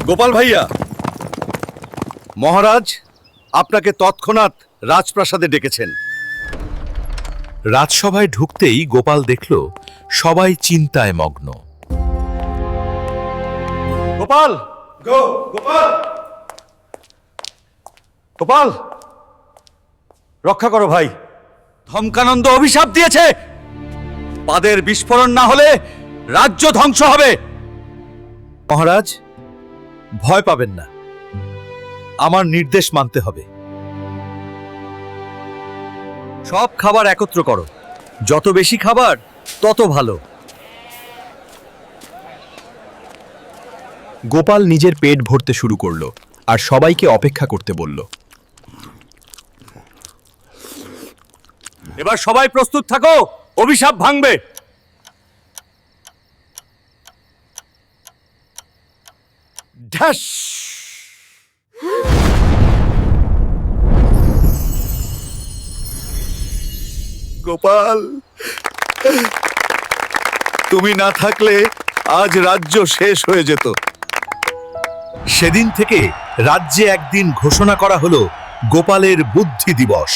গোপাল ভাইয়া, মহারাজ আপনাকে তৎক্ষণাৎ রাজপ্রাসাদে ডেকেছেন। রাজসভায় ঢুকতেই গোপাল দেখল সবাই চিন্তায় মগ্ন। গোপাল, গোপাল, গোপাল, রক্ষা করো ভাই। ধমকানন্দ অভিশাপ দিয়েছে, পাদের বিস্ফোরণ না হলে রাজ্য ধ্বংস হবে। মহারাজ, ভয় পাবেন না, আমার নির্দেশ মানতে হবে। সব খাবার একত্র করো, যত বেশি খাবার তত ভালো। গোপাল নিজের পেট ভরতে শুরু করলো আর সবাইকে অপেক্ষা করতে বলল। এবার সবাই প্রস্তুত থাকো, অভিশাপ ভাঙবে। ঢাস! গোপাল, তুমি না থাকলে আজ রাজ্য শেষ হয়ে যেত। সেদিন থেকে রাজ্যে একদিন ঘোষণা করা হলো গোপালের বুদ্ধি দিবস।